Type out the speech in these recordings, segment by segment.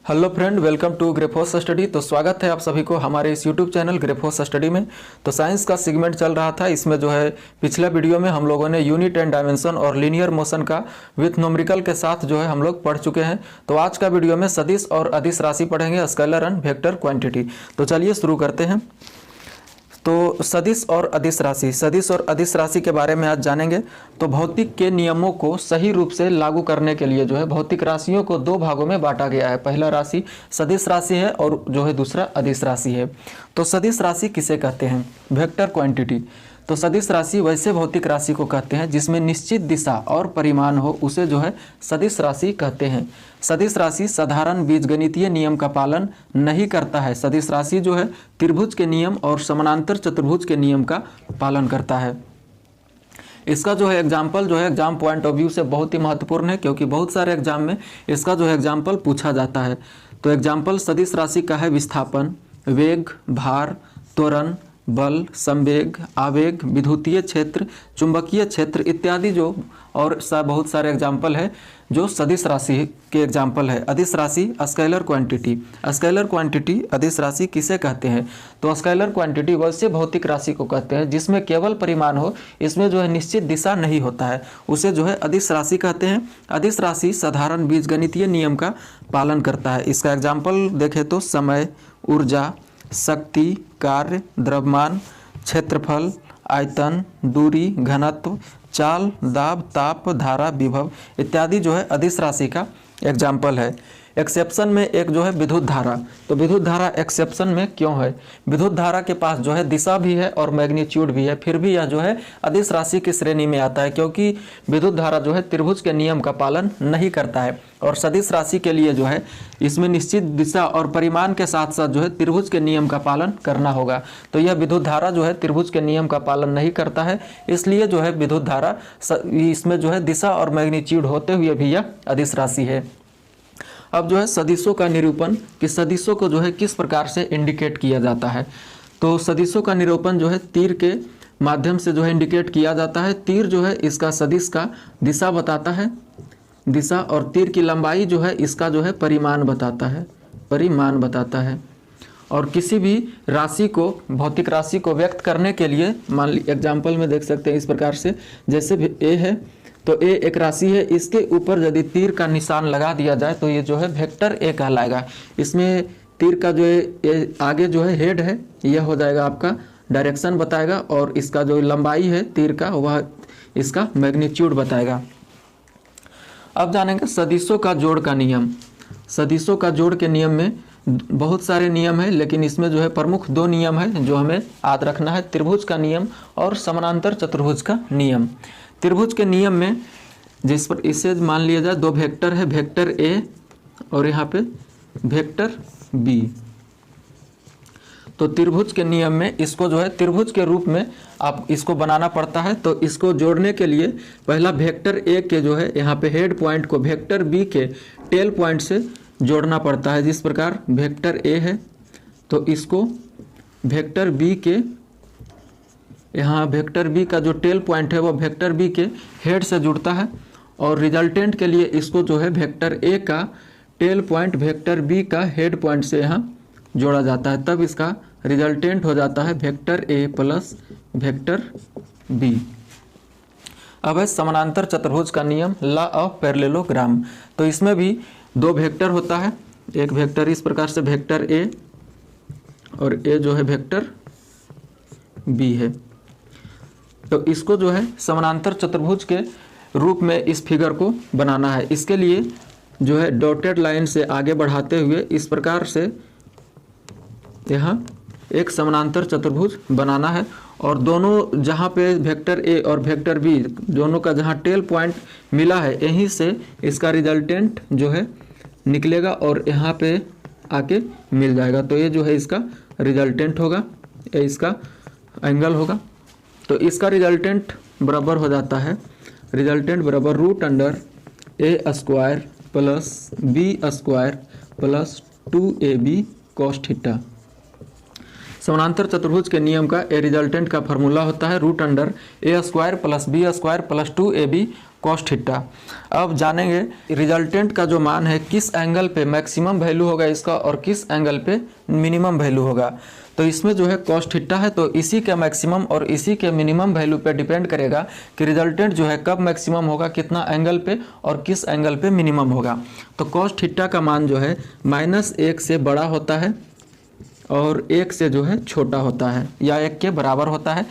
Hello friend, welcome to Graphos study. तो स्वागत है आप सभी को हमारे इस यूट्यूब चैनल ग्रेफोस स्टडी में। तो साइंस का सेगमेंट चल रहा था, इसमें जो है पिछले वीडियो में हम लोगों ने यूनिट एंड डायमेंशन और लीनियर मोशन का विथ न्यूमेरिकल के साथ जो है हम लोग पढ़ चुके हैं। तो आज का वीडियो में सदिश और अदिश राशि पढ़ेंगे, स्केलर एंड वेक्टर क्वांटिटी। तो चलिए शुरू करते हैं। तो सदिश और अदिश राशि के बारे में आज जानेंगे। तो भौतिक के नियमों को सही रूप से लागू करने के लिए जो है भौतिक राशियों को दो भागों में बांटा गया है। पहला राशि सदिश राशि है और जो है दूसरा अदिश राशि है। तो सदिश राशि किसे कहते हैं? Vector quantity. तो सदिश राशि वैसे भौतिक राशि को कहते हैं जिसमें निश्चित दिशा और परिमाण हो, उसे जो है सदिश राशि कहते हैं। सदिश राशि साधारण बीजगणितीय नियम का पालन नहीं करता है। सदिश राशि जो है त्रिभुज के नियम और समानांतर चतुर्भुज के नियम का पालन करता है। इसका जो है एग्जाम्पल जो है एग्जाम पॉइंट ऑफ व्यू से बहुत ही महत्वपूर्ण है, क्योंकि बहुत सारे एग्जाम में इसका जो है एग्जाम्पल पूछा जाता है। तो एग्जाम्पल सदिश राशि का है विस्थापन, वेग, भार, त्वरण, बल, संवेग, आवेग, विद्युतीय क्षेत्र, चुंबकीय क्षेत्र इत्यादि जो और बहुत सारे एग्जाम्पल है जो सदिश राशि के एग्जाम्पल है। अदिश राशि स्केलर क्वांटिटी। स्केलर क्वांटिटी अदिश राशि किसे कहते हैं? तो स्केलर क्वांटिटी वैसे भौतिक राशि को कहते हैं जिसमें केवल परिमाण हो, इसमें जो है निश्चित दिशा नहीं होता है, उसे जो है अदिश राशि कहते हैं। अदिश राशि साधारण बीजगणितीय नियम का पालन करता है। इसका एग्जाम्पल देखें तो समय, ऊर्जा, शक्ति, कार्य, द्रव्यमान, क्षेत्रफल, आयतन, दूरी, घनत्व, चाल, दाब, ताप, धारा, विभव इत्यादि जो है अदिश राशि का एग्जाम्पल है। एक्सेप्शन में एक जो है विद्युत धारा। तो विद्युत धारा एक्सेप्शन में क्यों है? विद्युत धारा के पास जो है दिशा भी है और मैग्नीट्यूड भी है, फिर भी यह जो है अदिश राशि की श्रेणी में आता है, क्योंकि विद्युत धारा जो है त्रिभुज के नियम का पालन नहीं करता है। और सदिश राशि के लिए जो है इसमें निश्चित दिशा और परिमाण के साथ साथ जो है त्रिभुज के नियम का पालन करना होगा। तो यह विद्युत धारा जो है त्रिभुज के नियम का पालन नहीं करता है, इसलिए जो है विद्युत धारा इसमें जो है दिशा और मैग्नीट्यूड होते हुए भी यह अदिश राशि है। अब जो है सदिशों का निरूपण, कि सदिशों को जो है किस प्रकार से इंडिकेट किया जाता है। तो सदिशों का निरूपण जो है तीर के माध्यम से जो है इंडिकेट किया जाता है। तीर जो है इसका सदिश का दिशा बताता है, दिशा, और तीर की लंबाई जो है इसका जो है परिमाण बताता है। और किसी भी राशि को, भौतिक राशि को व्यक्त करने के लिए, मान ली एग्जाम्पल में देख सकते हैं इस प्रकार से, जैसे ए है तो ए एक राशि है, इसके ऊपर यदि तीर का निशान लगा दिया जाए तो ये जो है वेक्टर ए कहलाएगा। इसमें तीर का जो है आगे जो है हेड है, यह हो जाएगा आपका डायरेक्शन बताएगा, और इसका जो लंबाई है तीर का वह इसका मैग्नीट्यूड बताएगा। अब जानेंगे सदिशों का जोड़ का नियम। सदिशों का जोड़ के नियम में बहुत सारे नियम है, लेकिन इसमें जो है प्रमुख दो नियम है जो हमें याद रखना है, त्रिभुज का नियम और समानांतर चतुर्भुज का नियम। त्रिभुज के नियम में जिस पर इसे मान लिया जाए दो वेक्टर है, वेक्टर ए और यहाँ पे वेक्टर बी। तो त्रिभुज के नियम में इसको जो है त्रिभुज के रूप में आप इसको बनाना पड़ता है। तो इसको जोड़ने के लिए पहला वेक्टर ए के जो है यहाँ पे हेड पॉइंट को वेक्टर बी के टेल पॉइंट से जोड़ना पड़ता है। जिस प्रकार वेक्टर ए है तो इसको वेक्टर बी के, यहाँ वेक्टर बी का जो टेल पॉइंट है वो वेक्टर बी के हेड से जुड़ता है, और रिजल्टेंट के लिए इसको जो है वेक्टर ए का टेल पॉइंट वेक्टर बी का हेड पॉइंट से यहाँ जोड़ा जाता है, तब इसका रिजल्टेंट हो जाता है वेक्टर ए प्लस वेक्टर बी। अब है समानांतर चतुर्भुज का नियम, लॉ ऑफ पैरेललोग्राम। तो इसमें भी दो वेक्टर होता है, एक वेक्टर इस प्रकार से वेक्टर ए और ए जो है वेक्टर बी है। तो इसको जो है समानांतर चतुर्भुज के रूप में इस फिगर को बनाना है। इसके लिए जो है डॉटेड लाइन से आगे बढ़ाते हुए इस प्रकार से यहाँ एक समानांतर चतुर्भुज बनाना है, और दोनों जहाँ पे वेक्टर ए और वेक्टर बी दोनों का जहाँ टेल पॉइंट मिला है यहीं से इसका रिजल्टेंट जो है निकलेगा और यहाँ पे आके मिल जाएगा। तो ये जो है इसका रिजल्टेंट होगा, ये इसका एंगल होगा। तो इसका रिजल्टेंट बराबर हो जाता है, रिजल्टेंट बराबर √ए² plus b² plus 2ab cos theta. समानांतर चतुर्भुज के नियम का ए रिजल्टेंट का फॉर्मूला होता है root under a square plus b square plus 2ab cos theta. अब जानेंगे रिजल्टेंट का जो मान है किस एंगल पे मैक्सिमम वैल्यू होगा इसका और किस एंगल पे मिनिमम वैल्यू होगा। तो इसमें जो है कॉस थीटा है तो इसी के मैक्सिमम और इसी के मिनिमम वैल्यू पे डिपेंड करेगा कि रिजल्टेंट जो है कब मैक्सिमम होगा, कितना एंगल पे और किस एंगल पे मिनिमम होगा। तो कॉस थीटा का मान जो है -1 से बड़ा होता है और 1 से जो है छोटा होता है या 1 के बराबर होता है।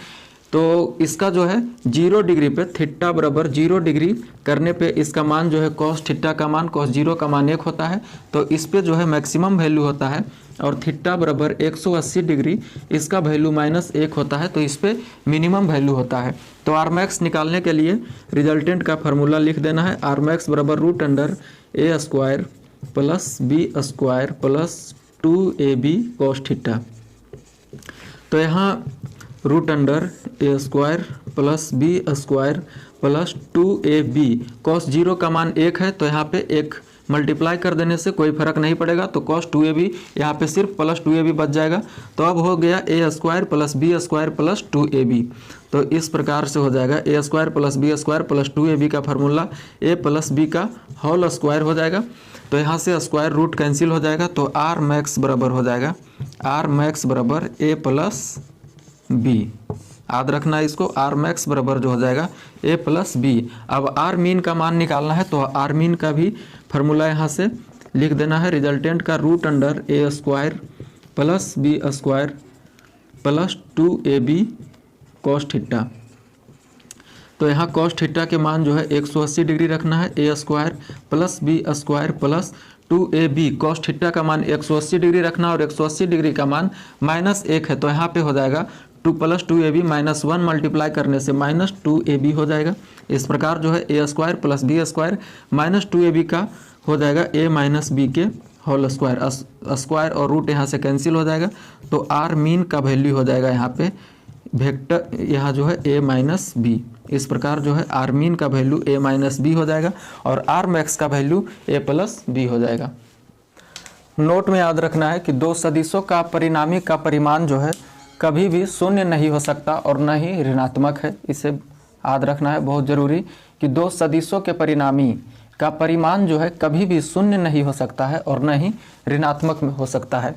तो इसका जो है 0 डिग्री पे थीटा बराबर 0 डिग्री करने पे इसका मान जो है कॉस थीटा का मान कॉस 0 का मान 1 होता है। तो इस पे जो है मैक्सिमम वैल्यू होता है और थीटा बराबर 180 डिग्री इसका वैल्यू -1 होता है। तो इस पे मिनिमम वैल्यू होता है। तो आर मैक्स निकालने के लिए रिजल्टेंट का फार्मूला लिख देना है आर मैक्स बराबर root under a square plus b square plus 2ab cos theta. तो यहाँ root under a square plus b square plus 2ab cos 0 का मान 1 है तो यहाँ पे 1 मल्टीप्लाई कर देने से कोई फर्क नहीं पड़ेगा। तो कॉस 2ab यहाँ पे सिर्फ प्लस 2ab बच जाएगा। तो अब हो गया a square plus b square plus 2ab। तो इस प्रकार से हो जाएगा a square plus b square plus 2ab का फार्मूला ए प्लस बी का होल स्क्वायर हो जाएगा। तो यहाँ से स्क्वायर रूट कैंसिल हो जाएगा। तो आर मैक्स बराबर हो जाएगा आर मैक्स बराबर ए प्लस बी। याद रखना है इसको, आर मैक्स बराबर जो हो जाएगा ए प्लस बी। अब आर मीन का मान निकालना है तो आर मीन का भी फार्मूला यहाँ से लिख देना है रिजल्टेंट का root under a square plus b square plus 2ab cos theta. तो यहाँ कॉस थीटा के मान जो है 180 डिग्री रखना है a square plus b square plus 2ab cos theta का मान 180 डिग्री रखना और 180 डिग्री का मान -1 है। तो यहाँ पे हो जाएगा 2 प्लस 2ab -1 मल्टीप्लाई करने से -2ab हो जाएगा। इस प्रकार जो है a square plus b square -2ab का हो जाएगा a माइनस बी के होल स्क्वायर। स्क्वायर और रूट यहाँ से कैंसिल हो जाएगा। तो आर मीन का वैल्यू हो जाएगा यहाँ पे वेक्टर यहाँ जो है a माइनस बी। इस प्रकार जो है आर मीन का वैल्यू a माइनस बी हो जाएगा और आर मैक्स का वैल्यू a प्लस बी हो जाएगा। नोट में याद रखना है कि दो सदिशों का परिणामी का परिमाण जो है कभी भी शून्य नहीं हो सकता और न ही ऋणात्मक है। इसे याद रखना है बहुत ज़रूरी कि दो सदिशों के परिणामी का परिमाण जो है कभी भी शून्य नहीं हो सकता है और न ही ऋणात्मक में हो सकता है।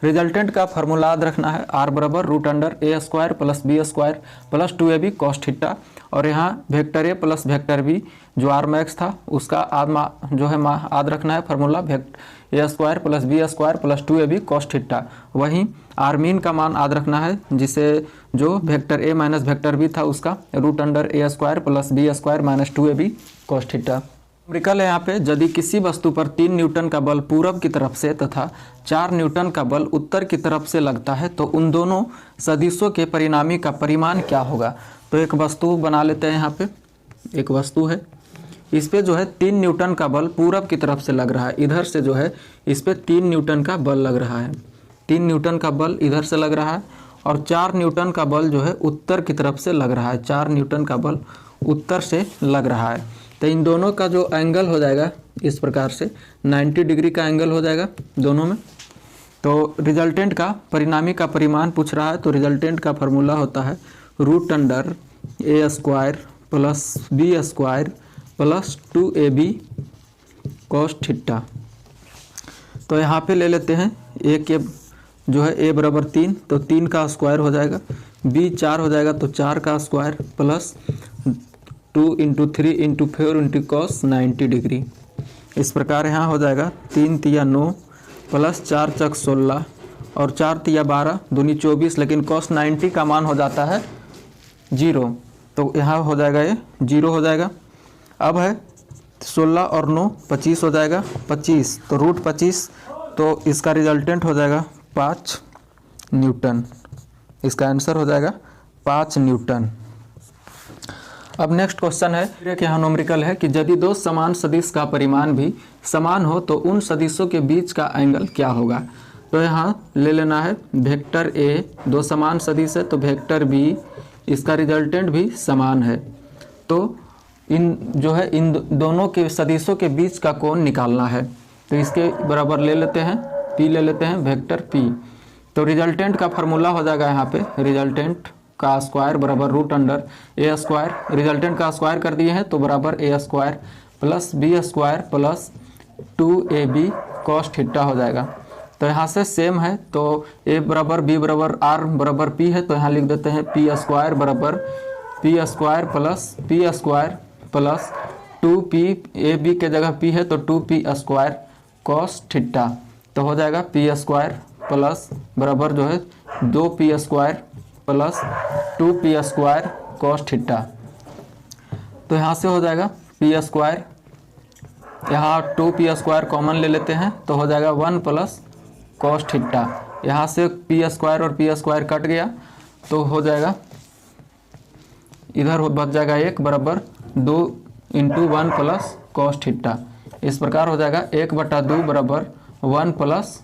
रिजल्टेंट का फार्मूला याद रखना है आर बराबर root under a square plus b square plus 2ab cos theta. और यहाँ वेक्टर ए प्लस वेक्टर बी जो आर मैक्स था उसका जो है याद रखना है formula a square plus b square plus 2ab cos theta. वहीं आर मीन का मान याद रखना है जिसे जो vector a minus vector b था उसका root under a square plus b square minus 2ab cos theta. Numerical है यहाँ पे यदि किसी वस्तु पर 3 न्यूटन का बल पूरब की तरफ से तथा 4 न्यूटन का बल उत्तर की तरफ से लगता है तो उन दोनों सदिशों के परिणामी का परिमाण क्या होगा। तो एक वस्तु बना लेते हैं। यहाँ पे एक वस्तु है, इस पे जो है 3 न्यूटन का बल पूरब की तरफ से लग रहा है। इधर से जो है इस पे 3 न्यूटन का बल लग रहा है। 3 न्यूटन का बल इधर से लग रहा है और 4 न्यूटन का बल जो है उत्तर की तरफ से लग रहा है। 4 न्यूटन का बल उत्तर से लग रहा है। तो इन दोनों का जो एंगल हो जाएगा इस प्रकार से 90 डिग्री का एंगल हो जाएगा दोनों में। तो रिजल्टेंट का परिणामी का परिमाण पूछ रहा है तो रिजल्टेंट का फार्मूला होता है root under a square plus b square plus 2ab cos theta. तो यहाँ पे ले लेते हैं ए के जो है ए बराबर 3 तो 3 का स्क्वायर हो जाएगा, बी 4 हो जाएगा तो 4 का स्क्वायर प्लस 2 × 3 × 4 × cos 90 डिग्री। इस प्रकार यहाँ हो जाएगा 3 तिया 9 प्लस 4 चक 16 और 4 तिया 12 दूनी 24 लेकिन cos 90 का मान हो जाता है 0। तो यहाँ हो जाएगा ये 0 हो जाएगा। अब है 16 और 9 25 हो जाएगा 25 तो रूट 25 तो इसका रिजल्टेंट हो जाएगा 5 न्यूटन। इसका आंसर हो जाएगा 5 न्यूटन। अब नेक्स्ट क्वेश्चन है कि यहाँ न्यूमेरिकल है कि यदि दो समान सदिश का परिमाण भी समान हो तो उन सदिशों के बीच का एंगल क्या होगा। तो यहाँ ले लेना है वेक्टर ए, दो समान सदिश है तो वेक्टर बी, इसका रिजल्टेंट भी समान है। तो इन जो है इन दोनों के सदिशों के बीच का कोण निकालना है। तो इसके बराबर ले लेते हैं पी ले लेते हैं वेक्टर पी। तो रिजल्टेंट का फार्मूला हो जाएगा यहाँ पे रिजल्टेंट का स्क्वायर बराबर root under a square, resultant का स्क्वायर कर दिए हैं तो बराबर a square plus b square plus 2ab cos theta हो जाएगा। तो यहाँ से सेम है, तो a बराबर b बराबर r बराबर p है, तो यहाँ लिख देते हैं p स्क्वायर बराबर p square plus 2p, ab के जगह p है तो 2p स्क्वायर कॉस थीटा, तो हो जाएगा p स्क्वायर प्लस बराबर जो है 2p square plus 2p square cos theta. तो यहाँ से हो जाएगा p स्क्वायर, यहाँ 2p स्क्वायर कॉमन ले लेते हैं तो हो जाएगा 1 प्लस कॉस थीटा। यहाँ से p स्क्वायर और p स्क्वायर कट गया तो हो जाएगा इधर बच जाएगा 1 बराबर 2 इंटू 1 प्लस कॉस थीटा। इस प्रकार हो जाएगा 1/2 बराबर 1 प्लस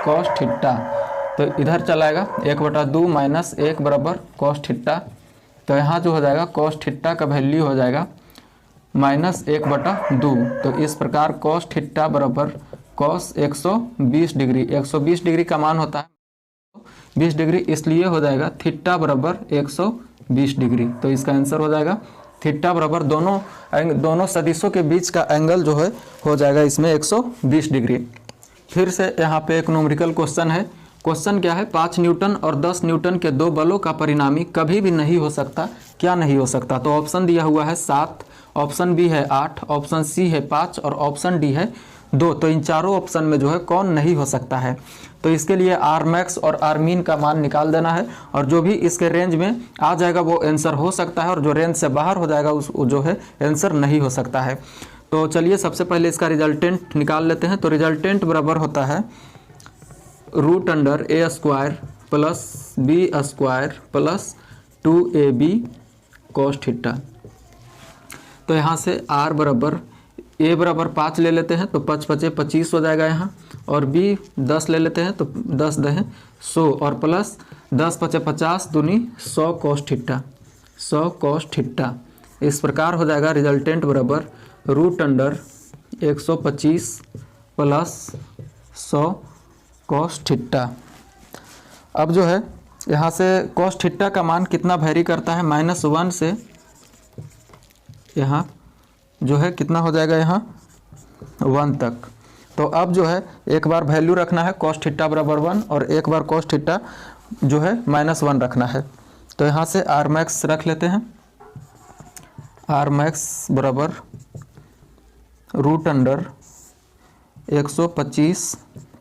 कॉस थीटा। तो इधर चलाएगा 1/2 माइनस 1 बराबर कॉस थीटा। तो यहाँ जो हो जाएगा कॉस थीटा का वैल्यू हो जाएगा -1/2। तो इस प्रकार कॉस थीटा बराबर कॉस 120 डिग्री, 120 डिग्री का मान होता है 20 डिग्री, इसलिए हो जाएगा थीटा बराबर 120 डिग्री। तो इसका आंसर हो जाएगा थीटा बराबर दोनों सदिशों के बीच का एंगल जो है हो जाएगा इसमें 120 डिग्री। फिर से यहाँ पे एक न्यूमेरिकल क्वेश्चन है। क्वेश्चन क्या है, 5 न्यूटन और 10 न्यूटन के दो बलों का परिणामी कभी भी नहीं हो सकता। क्या नहीं हो सकता? तो ऑप्शन दिया हुआ है 7, ऑप्शन बी है 8, ऑप्शन सी है 5 और ऑप्शन डी है 2। तो इन चारों ऑप्शन में जो है कौन नहीं हो सकता है? तो इसके लिए आर मैक्स और आर मीन का मान निकाल देना है और जो भी इसके रेंज में आ जाएगा वो आंसर हो सकता है और जो रेंज से बाहर हो जाएगा उस जो है आंसर नहीं हो सकता है। तो चलिए सबसे पहले इसका रिजल्टेंट निकाल लेते हैं। तो रिजल्टेंट बराबर होता है root under a square plus b square plus 2ab cos theta. तो यहाँ से r बराबर a बराबर 5 ले लेते हैं तो 5 × 5 = 25 हो जाएगा यहाँ, और b 10 ले लेते हैं तो 10 × 2 = 100 और प्लस 10 × 5 = 50 दूनी 100 कॉस थीटा, 100 कॉस थीटा। इस प्रकार हो जाएगा रिजल्टेंट बराबर root under 125 plus 100 cos theta. अब जो है यहाँ से कॉस थीटा का मान कितना वैरी करता है, -1 से यहाँ जो है कितना हो जाएगा यहाँ 1 तक। तो अब जो है एक बार वैल्यू रखना है कॉस थीटा बराबर 1 और एक बार कॉस थीटा जो है -1 रखना है। तो यहाँ से आर मैक्स रख लेते हैं, आर मैक्स बराबर root under 125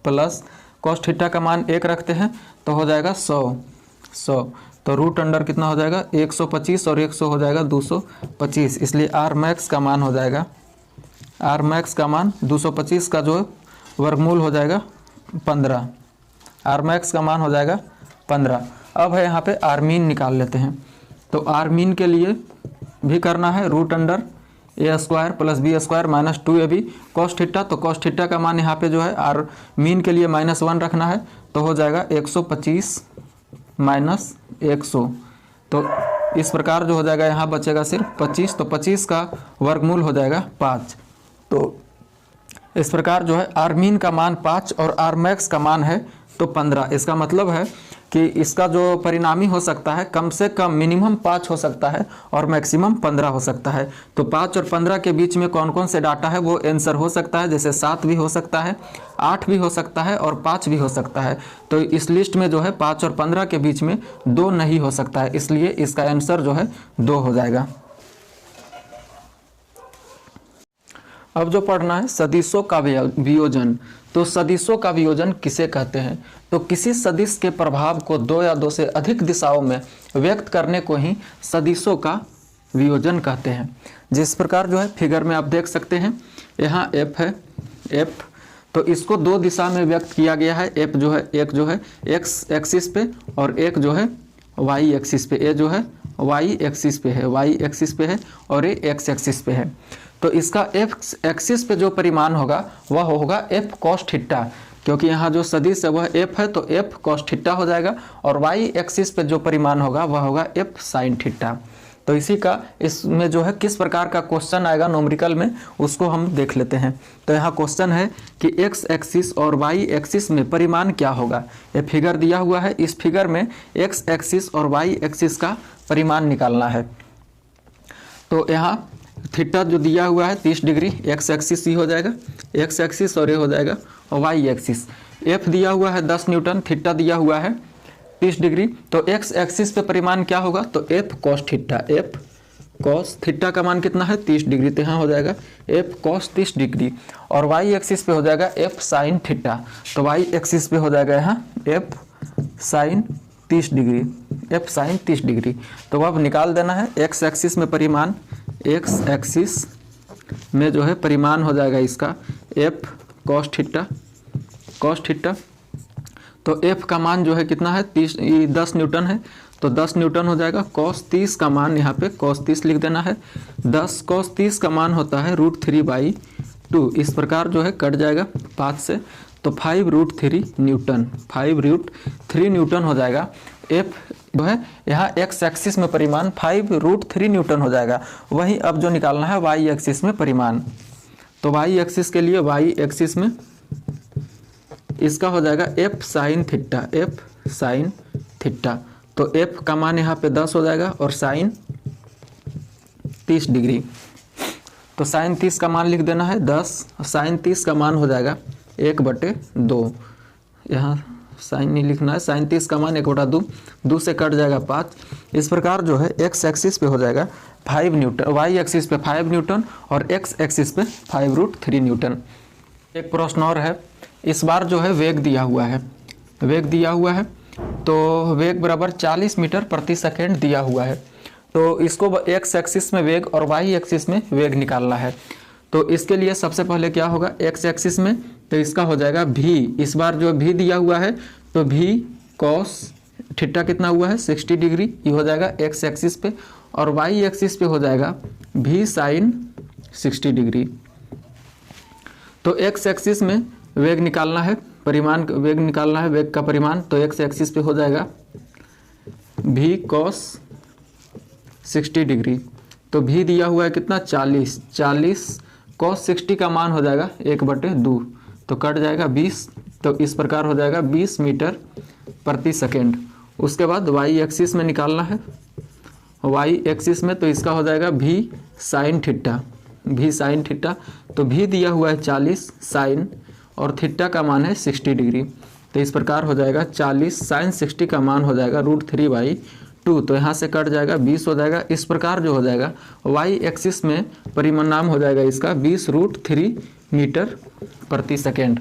plus cos theta का मान 1 रखते हैं तो हो जाएगा 100। तो रूट अंडर कितना हो जाएगा 125 और 100 हो जाएगा 225, इसलिए आर मैक्स का मान हो जाएगा, आर मैक्स का मान 225 का जो वर्गमूल हो जाएगा 15, आर मैक्स का मान हो जाएगा 15। अब है यहाँ पे आर मीन निकाल लेते हैं। तो आर मीन के लिए भी करना है root under a square plus b square minus 2ab cos theta. तो कॉस थीटा का मान यहाँ पे जो है आर मीन के लिए -1 रखना है तो हो जाएगा 125 माइनस 100। तो इस प्रकार जो हो जाएगा यहाँ बचेगा सिर्फ 25, तो 25 का वर्गमूल हो जाएगा 5। तो इस प्रकार जो है आर मीन का मान 5 और आर मैक्स का मान है तो 15। इसका मतलब है कि इसका जो परिणामी हो सकता है कम से कम मिनिमम 5 हो सकता है और मैक्सिमम 15 हो सकता है। तो 5 और 15 के बीच में कौन कौन से डाटा है वो आंसर हो सकता है, जैसे 7 भी हो सकता है, 8 भी हो सकता है और 5 भी हो सकता है। तो इस लिस्ट में जो है 5 और 15 के बीच में 2 नहीं हो सकता है, इसलिए इसका आंसर जो है 2 हो जाएगा। अब जो पढ़ना है सदिशों का वियोजन। तो सदिशों का वियोजन किसे कहते हैं? तो किसी सदिश के प्रभाव को 2 या 2 से अधिक दिशाओं में व्यक्त करने को ही सदिशों का वियोजन कहते हैं। जिस प्रकार जो है फिगर में आप देख सकते हैं, यहाँ f है, f तो इसको 2 दिशा में व्यक्त किया गया है। f जो है एक जो है x एक्सिस पे और एक जो है y एक्सिस पे, ये जो है y एक्सिस पे है, y एक्सिस पे है और ये x एक्सिस पे है। तो इसका x एक्सिस पे जो परिमाण होगा वह होगा f cos थीटा, क्योंकि यहाँ जो सदिश है वह f है तो f cos थीटा हो जाएगा, और y एक्सिस पे जो परिमाण होगा वह होगा f sin थीटा। तो इसी का इसमें जो है किस प्रकार का क्वेश्चन आएगा न्यूमेरिकल में उसको हम देख लेते हैं। तो यहाँ क्वेश्चन है कि एक्स एक्सिस और वाई एक्सिस में परिमाण क्या होगा। ये फिगर दिया हुआ है, इस फिगर में एक्स एक्सिस और वाई एक्सिस का परिमाण निकालना है। तो यहाँ थीटा जो दिया हुआ है 30 डिग्री, एक्स एक्सिस ही हो जाएगा, एक्स एक्सिस और ये हो जाएगा और वाई एक्सिस। एफ दिया हुआ है 10 न्यूटन, थीटा दिया हुआ है 30 डिग्री। तो एक्स एक्सिस पे परिमाण क्या होगा, तो F cos theta, F cos theta का मान कितना है 30 डिग्री, तो यहाँ हो जाएगा एफ कॉस 30 डिग्री। और वाई एक्सिस पे हो जाएगा एफ साइन थीटा, तो वाई एक्सिस पे हो जाएगा यहाँ F sine 30 degree, F sine 30 degree. तो अब निकाल देना है एक्स एक्सिस में परिमाण, एक्स एक्सिस में जो है परिमाण हो जाएगा इसका F cos theta, cos theta. तो एफ का मान जो है कितना है 10 न्यूटन है, तो 10 न्यूटन हो जाएगा। कॉस 30 का मान यहाँ पे कॉस 30 लिख देना है, 10 कॉस 30 का मान होता है √3/2। इस प्रकार जो है कट जाएगा 5 से, तो 5√3 न्यूटन, 5√3 न्यूटन हो जाएगा। एफ जो है यहाँ एक्स एक्सिस में परिमाण 5√3 न्यूटन हो जाएगा। वहीं अब जो निकालना है वाई एक्सिस में परिमाण, तो वाई एक्सिस के लिए वाई एक्सिस में इसका हो जाएगा F sine theta, F sine theta. तो एफ का मान यहाँ पे 10 हो जाएगा और साइन 30 डिग्री, तो साइन 30 का मान लिख देना है 10, साइन 30 का मान हो जाएगा 1/2। यहाँ साइन नहीं लिखना है, साइन 30 का मान 1/2, 2 से कट जाएगा 5। इस प्रकार जो है एक्स एक्सिस पे हो जाएगा 5 न्यूटन, वाई एक्सिस पे 5 न्यूटन और एक्स एक्सिस पे 5√3 न्यूटन। एक प्रश्न और है, इस बार जो है वेग दिया हुआ है, वेग दिया हुआ है, तो वेग बराबर 40 मीटर प्रति सेकेंड दिया हुआ है। तो इसको एक्स एक्सिस में वेग और वाई एक्सिस में वेग निकालना है। तो इसके लिए सबसे पहले क्या होगा, एक्स एक्सिस में तो इसका हो जाएगा भी, इस बार जो भी दिया हुआ है तो भी कॉस थीटा कितना हुआ है 60 डिग्री, ये हो जाएगा एक्स एक्सिस पे। और वाई एक्सिस पे हो जाएगा भी साइन 60 डिग्री। तो एक्स एक्सिस में वेग निकालना है, परिमाण वेग निकालना है, वेग का परिमाण, तो एक्स एक्सिस पे हो जाएगा भी कॉस 60 डिग्री। तो भी दिया हुआ है कितना 40, 40 कॉस 60 का मान हो जाएगा 1/2, तो कट जाएगा 20। तो इस प्रकार हो जाएगा 20 मीटर प्रति सेकेंड। उसके बाद वाई एक्सिस में निकालना है, वाई एक्सिस में तो इसका हो जाएगा भी साइन थीटा, भी साइन थीटा। तो भी दिया हुआ है 40 साइन और थीटा का मान है 60 डिग्री, तो इस प्रकार हो जाएगा 40 साइन 60 का मान हो जाएगा √3/2, तो यहाँ से कट जाएगा 20 हो जाएगा। इस प्रकार जो हो जाएगा वाई एक्सिस में परिमाण हो जाएगा इसका 20√3 मीटर प्रति सेकेंड।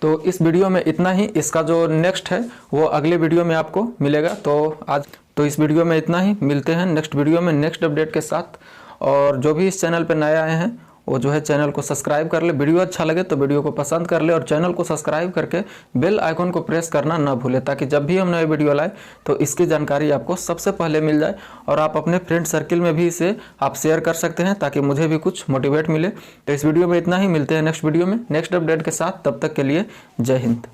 तो इस वीडियो में इतना ही, इसका जो नेक्स्ट है वो अगले वीडियो में आपको मिलेगा। तो इस वीडियो में इतना ही, मिलते हैं नेक्स्ट वीडियो में नेक्स्ट अपडेट के साथ। और जो भी इस चैनल पर नए आए हैं वो जो है चैनल को सब्सक्राइब कर ले, वीडियो अच्छा लगे तो वीडियो को पसंद कर ले और चैनल को सब्सक्राइब करके बेल आइकन को प्रेस करना ना भूले, ताकि जब भी हम नए वीडियो लाए तो इसकी जानकारी आपको सबसे पहले मिल जाए। और आप अपने फ्रेंड सर्किल में भी इसे आप शेयर कर सकते हैं ताकि मुझे भी कुछ मोटिवेट मिले। तो इस वीडियो में इतना ही, मिलते हैं नेक्स्ट वीडियो में नेक्स्ट अपडेट के साथ। तब तक के लिए जय हिंद।